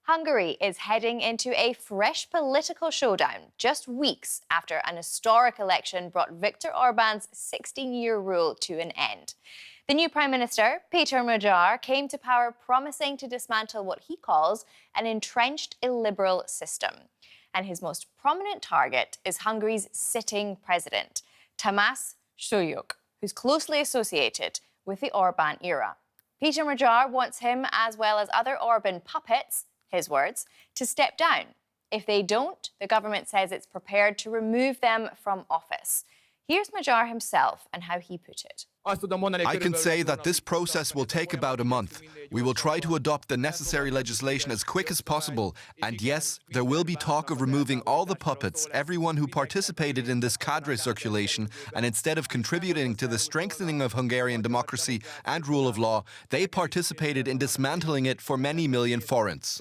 Hungary is heading into a fresh political showdown just weeks after an historic election brought Viktor Orbán's 16-year rule to an end. The new Prime Minister, Péter Magyar, came to power promising to dismantle what he calls an entrenched illiberal system. And his most prominent target is Hungary's sitting president, Tamás Sulyok, who's closely associated with the Orbán era. Péter Magyar wants him, as well as other Orbán puppets, his words, to step down. If they don't, the government says it's prepared to remove them from office. Here's Magyar himself and how he put it. I can say that this process will take about a month. We will try to adopt the necessary legislation as quick as possible. And yes, there will be talk of removing all the puppets, everyone who participated in this cadre circulation, and instead of contributing to the strengthening of Hungarian democracy and rule of law, they participated in dismantling it for many million forints.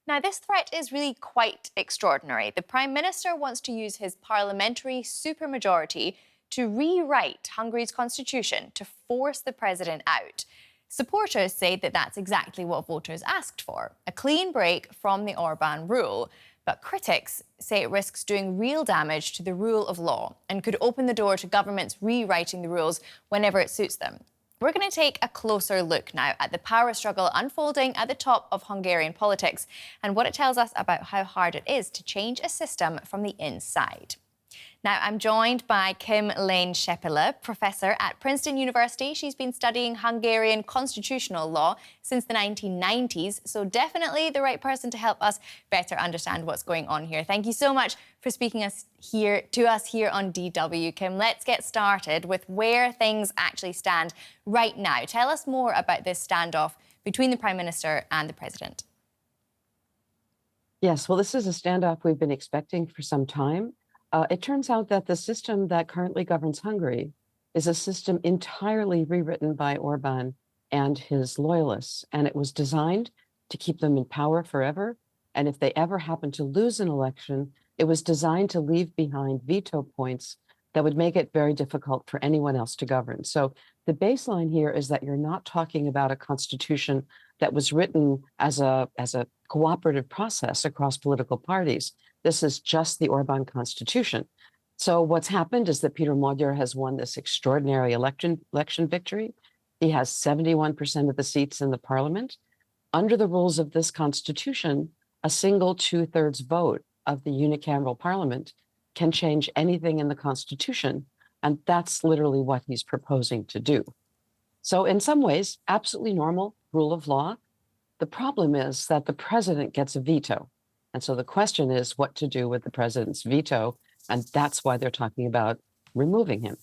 Now, this threat is really quite extraordinary. The Prime Minister wants to use his parliamentary supermajority to rewrite Hungary's constitution to force the president out. Supporters say that that's exactly what voters asked for, a clean break from the Orbán rule. But critics say it risks doing real damage to the rule of law and could open the door to governments rewriting the rules whenever it suits them. We're going to take a closer look now at the power struggle unfolding at the top of Hungarian politics and what it tells us about how hard it is to change a system from the inside. Now, I'm joined by Kim Lane Scheppele, professor at Princeton University. She's been studying Hungarian constitutional law since the 1990s, so definitely the right person to help us better understand what's going on here. Thank you so much for speaking to us here on DW, Kim. Let's get started with where things actually stand right now. Tell us more about this standoff between the Prime Minister and the President. Yes, well, this is a standoff we've been expecting for some time. It turns out that the system that currently governs Hungary is a system entirely rewritten by Orbán and his loyalists, and it was designed to keep them in power forever. And if they ever happen to lose an election, it was designed to leave behind veto points that would make it very difficult for anyone else to govern. So the baseline here is that you're not talking about a constitution that was written as a cooperative process across political parties. This is just the Orbán constitution. So what's happened is that Péter Magyar has won this extraordinary election victory. He has 71% of the seats in the parliament. Under the rules of this constitution, a single 2/3 vote of the unicameral parliament can change anything in the constitution. And that's literally what he's proposing to do. So in some ways, absolutely normal rule of law. The problem is that the president gets a veto. And so the question is what to do with the president's veto. And that's why they're talking about removing him.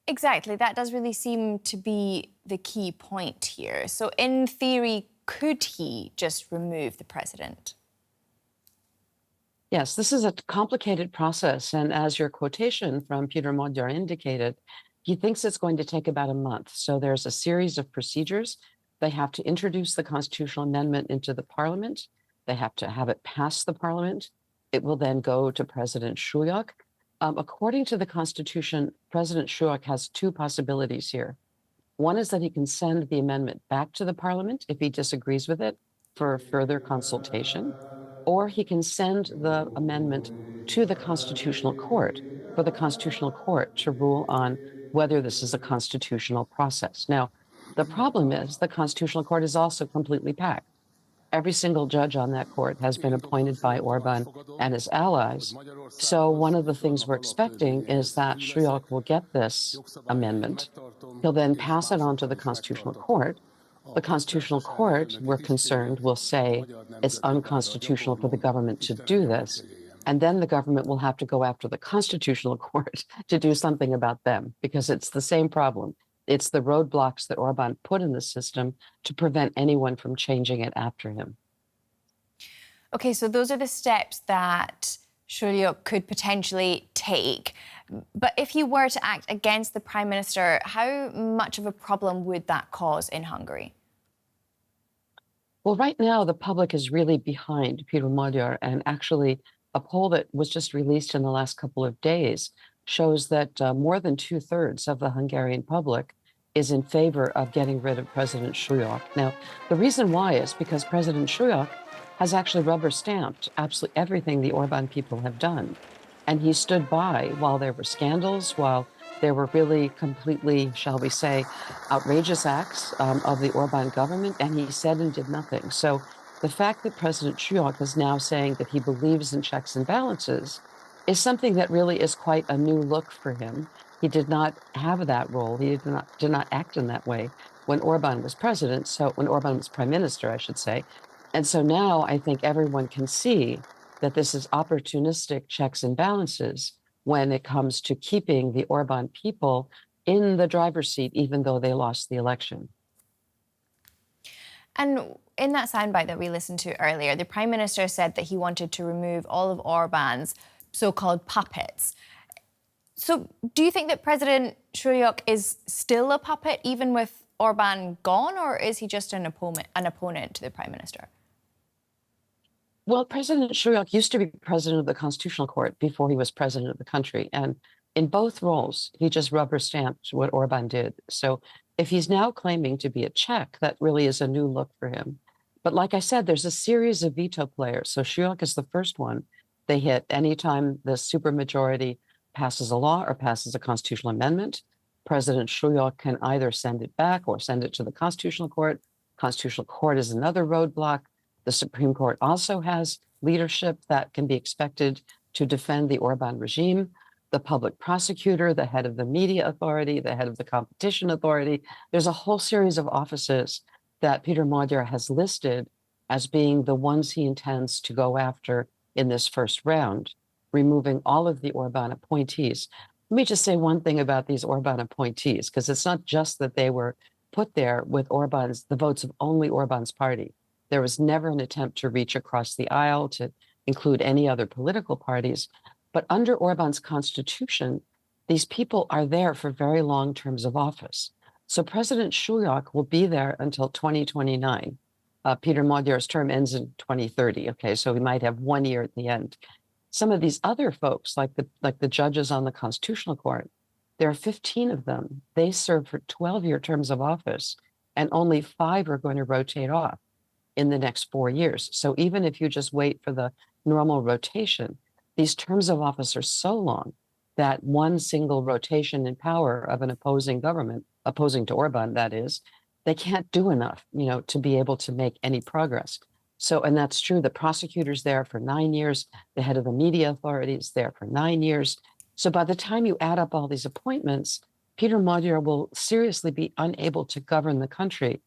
Exactly. That does really seem to be the key point here. So in theory, could he just remove the president? Yes, this is a complicated process. And as your quotation from Péter Magyar indicated, he thinks it's going to take about a month. So there's a series of procedures. They have to introduce the constitutional amendment into the parliament. They have to have it pass the parliament. It will then go to President Sulyok. According to the constitution, President Sulyok has two possibilities here. One is that he can send the amendment back to the parliament if he disagrees with it for further consultation, or he can send the amendment to the Constitutional Court for the Constitutional Court to rule on whether this is a constitutional process. Now, the problem is the Constitutional Court is also completely packed. Every single judge on that court has been appointed by Orbán and his allies. So one of the things we're expecting is that Sulyok will get this amendment. He'll then pass it on to the Constitutional Court. The Constitutional Court, we're concerned, will say it's unconstitutional for the government to do this. And then the government will have to go after the Constitutional Court to do something about them, because it's the same problem. It's the roadblocks that Orbán put in the system to prevent anyone from changing it after him. Okay, so those are the steps that Sulyok could potentially take. But if he were to act against the Prime Minister, how much of a problem would that cause in Hungary? Well, right now, the public is really behind Péter Magyar, and actually a poll that was just released in the last couple of days shows that more than 2/3 of the Hungarian public is in favor of getting rid of President Shuyak. Now, the reason why is because President Shuyak has actually rubber stamped absolutely everything the Orban people have done. And he stood by while there were scandals, while there were really completely, shall we say, outrageous acts of the Orban government, and he said and did nothing. So the fact that President Shuyak is now saying that he believes in checks and balances is something that really is quite a new look for him. He did not have that role. He did not act in that way when Orban was president. So when Orban was prime minister, I should say. And so now I think everyone can see that this is opportunistic checks and balances when it comes to keeping the Orban people in the driver's seat, even though they lost the election. And in that soundbite that we listened to earlier, the Prime Minister said that he wanted to remove all of Orban's so-called puppets. So do you think that President Shuyak is still a puppet, even with Orban gone, or is he just an opponent to the Prime Minister? Well, President Shuyak used to be president of the Constitutional Court before he was president of the country. And in both roles, he just rubber stamped what Orban did. So if he's now claiming to be a Czech, that really is a new look for him. But like I said, there's a series of veto players. So Shuyak is the first one they hit anytime the supermajority passes a law or passes a constitutional amendment. President Shuyak can either send it back or send it to the Constitutional Court. Constitutional Court is another roadblock. The Supreme Court also has leadership that can be expected to defend the Orban regime. The public prosecutor, the head of the media authority, the head of the competition authority. There's a whole series of offices that Péter Magyar has listed as being the ones he intends to go after in this first round, removing all of the Orban appointees. Let me just say one thing about these Orban appointees, because it's not just that they were put there with the votes of only Orban's party. There was never an attempt to reach across the aisle to include any other political parties. But under Orban's constitution, these people are there for very long terms of office. So President Shuyak will be there until 2029. Péter Magyar's term ends in 2030. Okay, so we might have 1 year at the end. Some of these other folks, like the judges on the Constitutional Court, there are 15 of them. They serve for 12-year terms of office, and only 5 are going to rotate off in the next 4 years. So even if you just wait for the normal rotation, these terms of office are so long that one single rotation in power of an opposing government, opposing to Orban, that is, they can't do enough, to be able to make any progress. So, and that's true. The prosecutor's there for 9 years. The head of the media authority is there for 9 years. So by the time you add up all these appointments, Péter Magyar will seriously be unable to govern the country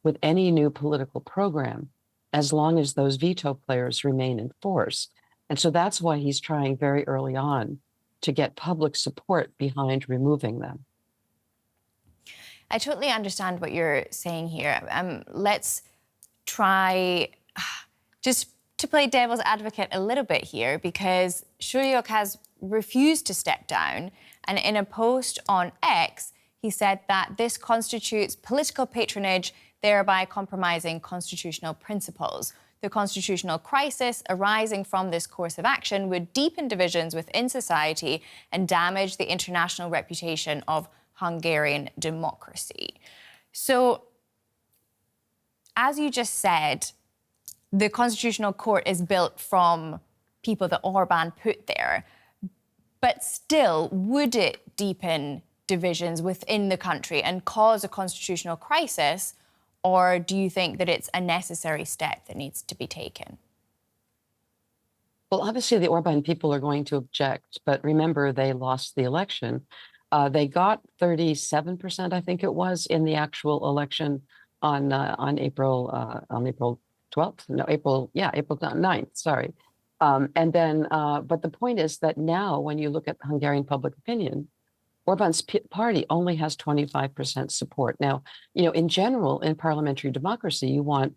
with any new political program as long as those veto players remain in force. And so that's why he's trying very early on to get public support behind removing them. I totally understand what you're saying here. Let's try just to play devil's advocate a little bit here, because Shuyak has refused to step down. And in a post on X, he said that this constitutes political patronage, thereby compromising constitutional principles. The constitutional crisis arising from this course of action would deepen divisions within society and damage the international reputation of Hungarian democracy. So, as you just said, the Constitutional Court is built from people that Orbán put there. But still, would it deepen divisions within the country and cause a constitutional crisis? Or do you think that it's a necessary step that needs to be taken? Well, obviously, the Orban people are going to object. But remember, they lost the election. They got 37%, I think it was, in the actual election on April 12th. No, April 9th. Sorry. And then, but the point is that now, when you look at Hungarian public opinion, Orbán's party only has 25% support. Now, in general, in parliamentary democracy, you want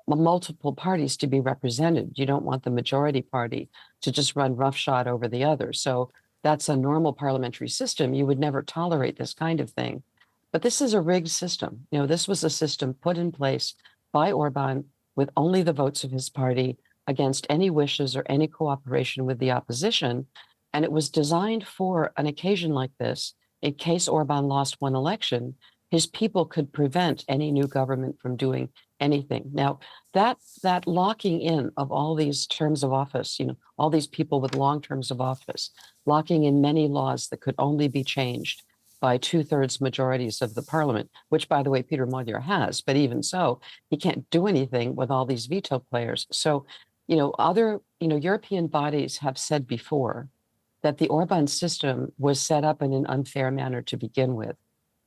multiple parties to be represented. You don't want the majority party to just run roughshod over the other. So that's a normal parliamentary system. You would never tolerate this kind of thing. But this is a rigged system. This was a system put in place by Orbán with only the votes of his party against any wishes or any cooperation with the opposition. And it was designed for an occasion like this. In case Orbán lost one election, his people could prevent any new government from doing anything. Now, that locking in of all these terms of office, all these people with long terms of office, locking in many laws that could only be changed by 2/3 majorities of the parliament, which, by the way, Peter Magyar has, but even so, he can't do anything with all these veto players. So, other, European bodies have said before that the Orbán system was set up in an unfair manner to begin with.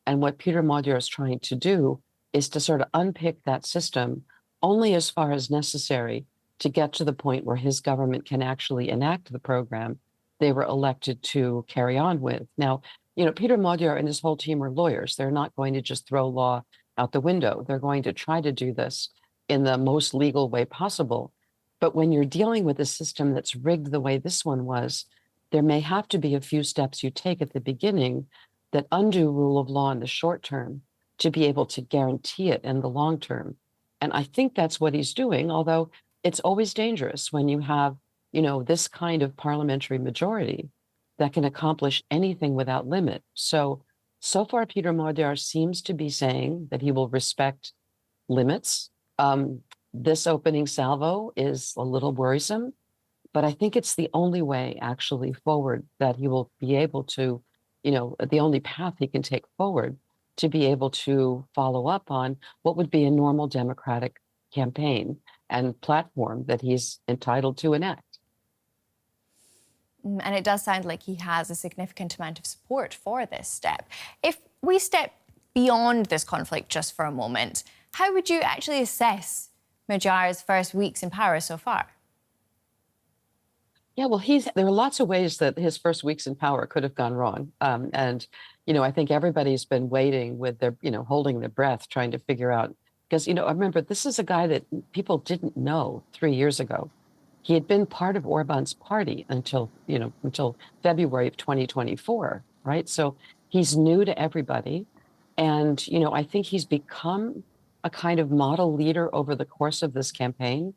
And what Peter Magyar is trying to do is to sort of unpick that system only as far as necessary to get to the point where his government can actually enact the program they were elected to carry on with. Now, Peter Magyar and his whole team are lawyers. They're not going to just throw law out the window. They're going to try to do this in the most legal way possible. But when you're dealing with a system that's rigged the way this one was, there may have to be a few steps you take at the beginning that undo rule of law in the short term to be able to guarantee it in the long term. And I think that's what he's doing, although it's always dangerous when you have, this kind of parliamentary majority that can accomplish anything without limit. So far, Peter Magyar seems to be saying that he will respect limits. This opening salvo is a little worrisome, but I think it's the only way actually forward that he will be able to, the only path he can take forward to be able to follow up on what would be a normal democratic campaign and platform that he's entitled to enact. And it does sound like he has a significant amount of support for this step. If we step beyond this conflict just for a moment, how would you actually assess Magyar's first weeks in power so far? Yeah, well, there are lots of ways that his first weeks in power could have gone wrong. And I think everybody's been waiting with their, holding their breath, trying to figure out, because, I remember this is a guy that people didn't know 3 years ago. He had been part of Orbán's party until February of 2024, right? So he's new to everybody. And, I think he's become a kind of model leader over the course of this campaign.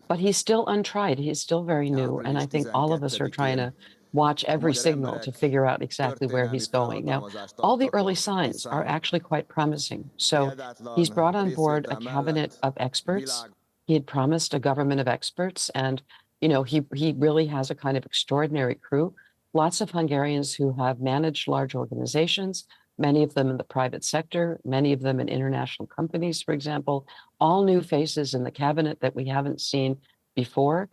But he's still untried. He's still very new. And I think all of us are trying to watch every signal to figure out exactly where he's going. Now, all the early signs are actually quite promising. So he's brought on board a cabinet of experts. He had promised a government of experts. And, he really has a kind of extraordinary crew. Lots of Hungarians who have managed large organizations, many of them in the private sector, many of them in international companies, for example, all new faces in the cabinet that we haven't seen before.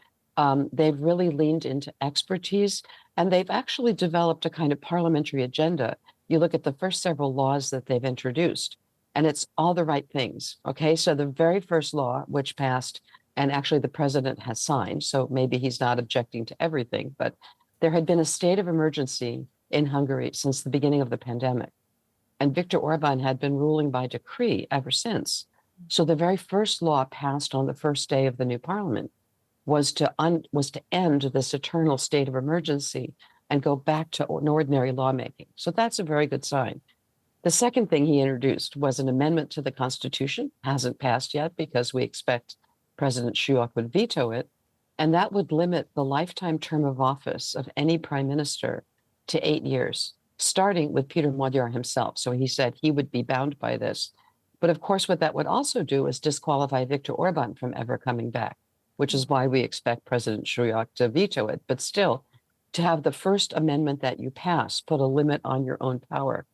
They've really leaned into expertise, and they've actually developed a kind of parliamentary agenda. You look at the first several laws that they've introduced, and it's all the right things. Okay, so the very first law, which passed, and actually the president has signed, so maybe he's not objecting to everything, but there had been a state of emergency in Hungary since the beginning of the pandemic. And Viktor Orbán had been ruling by decree ever since. So the very first law passed on the first day of the new parliament was to end this eternal state of emergency and go back to an ordinary lawmaking. So that's a very good sign. The second thing he introduced was an amendment to the Constitution. Hasn't passed yet because we expect President Shuak would veto it. And that would limit the lifetime term of office of any prime minister to 8 years, starting with Peter Magyar himself. So he said he would be bound by this. But of course, what that would also do is disqualify Viktor Orbán from ever coming back, which is why we expect President Shuak to veto it. But still, to have the first amendment that you pass put a limit on your own power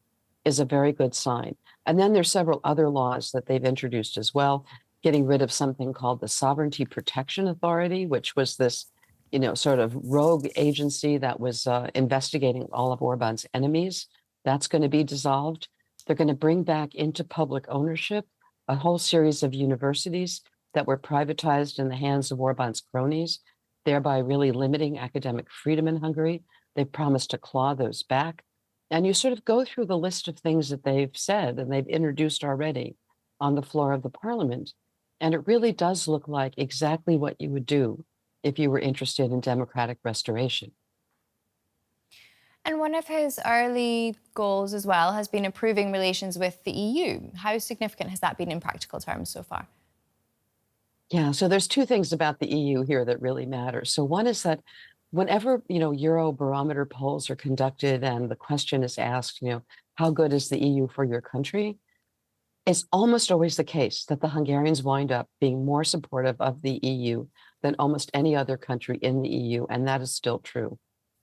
is a very good sign. And then there's several other laws that they've introduced as well, getting rid of something called the Sovereignty Protection Authority, which was this, sort of rogue agency that was investigating all of Orbán's enemies. That's going to be dissolved. They're going to bring back into public ownership a whole series of universities that were privatized in the hands of Orbán's cronies, thereby really limiting academic freedom in Hungary. They've promised to claw those back. And you sort of go through the list of things that they've said and they've introduced already on the floor of the parliament. And it really does look like exactly what you would do if you were interested in democratic restoration. And one of his early goals as well has been improving relations with the EU. How significant has that been in practical terms so far? Yeah, so there's two things about the EU here that really matter. So one is that whenever, Eurobarometer polls are conducted and the question is asked, how good is the EU for your country? It's almost always the case that the Hungarians wind up being more supportive of the EU than almost any other country in the EU, and that is still true.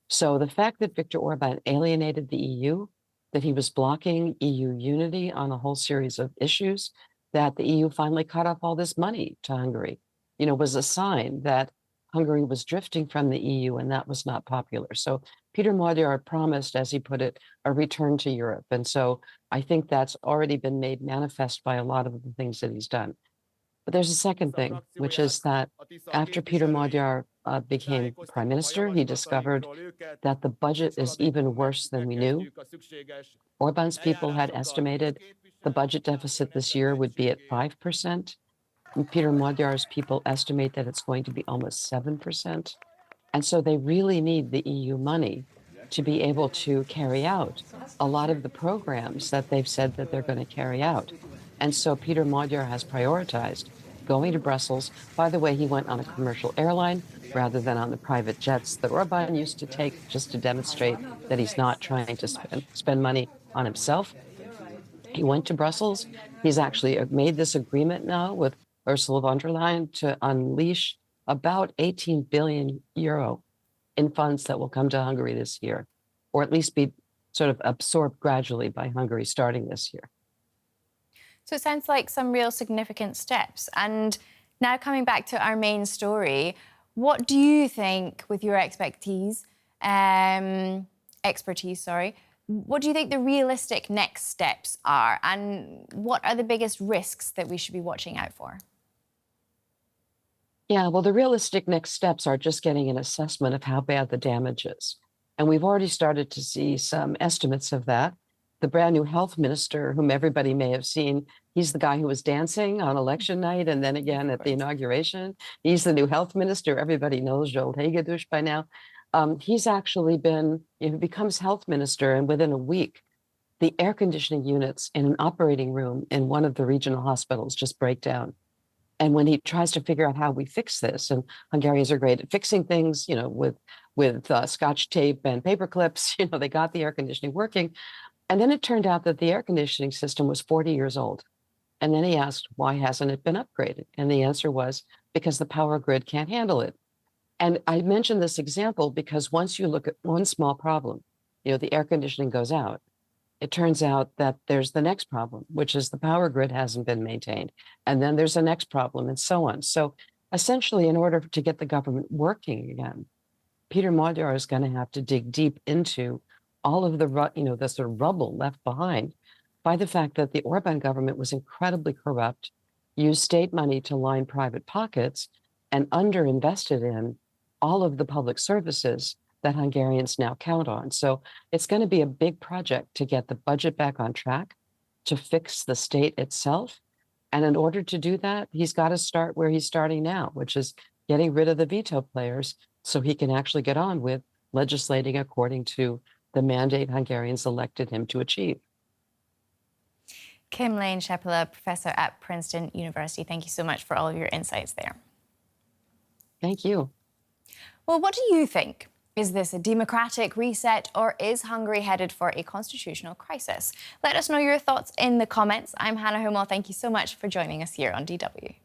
So the fact that Viktor Orbán alienated the EU, that he was blocking EU unity on a whole series of issues, that the EU finally cut off all this money to Hungary, was a sign that Hungary was drifting from the EU, and that was not popular. So Peter Magyar promised, as he put it, a return to Europe. And so I think that's already been made manifest by a lot of the things that he's done. But there's a second thing, which is that after Peter Magyar became prime minister, he discovered that the budget is even worse than we knew. Orbán's people had estimated the budget deficit this year would be at 5%. And Peter Magyar's people estimate that it's going to be almost 7%. And so they really need the EU money to be able to carry out a lot of the programs that they've said that they're going to carry out. And so Peter Magyar has prioritized going to Brussels. By the way, he went on a commercial airline rather than on the private jets that Orbán used to take, just to demonstrate that he's not trying to spend money on himself. He went to Brussels. He's actually made this agreement now with Ursula von der Leyen to unleash about 18 billion euro in funds that will come to Hungary this year, or at least be sort of absorbed gradually by Hungary starting this year. So it sounds like some real significant steps. And now coming back to our main story, what do you think, with your expertise, what do you think the realistic next steps are? And what are the biggest risks that we should be watching out for? Yeah, well, the realistic next steps are just getting an assessment of how bad the damage is. And we've already started to see some estimates of that. The brand new health minister, whom everybody may have seen, he's the guy who was dancing on election night and then again at the inauguration. He's the new health minister. Everybody knows Joel Hegedus by now. He's actually been, he becomes health minister, and within a week, the air conditioning units in an operating room in one of the regional hospitals just break down. And when he tries to figure out how we fix this, and Hungarians are great at fixing things, with Scotch tape and paper clips, they got the air conditioning working. And then it turned out that the air conditioning system was 40 years old. And then he asked, why hasn't it been upgraded? And the answer was, because the power grid can't handle it. And I mentioned this example because once you look at one small problem, the air conditioning goes out, it turns out that there's the next problem, which is the power grid hasn't been maintained. And then there's the next problem, and so on. So essentially, in order to get the government working again, Peter Magyar is going to have to dig deep into all of the sort of rubble left behind by the fact that the Orbán government was incredibly corrupt, used state money to line private pockets, and underinvested in all of the public services that Hungarians now count on. So it's going to be a big project to get the budget back on track, to fix the state itself. And in order to do that, he's got to start where he's starting now, which is getting rid of the veto players so he can actually get on with legislating according to the mandate Hungarians elected him to achieve. Kim Lane Scheppele, professor at Princeton University, thank you so much for all of your insights there. Thank you. Well, what do you think? Is this a democratic reset, or is Hungary headed for a constitutional crisis? Let us know your thoughts in the comments. I'm Hannah Hummel. Thank you so much for joining us here on DW.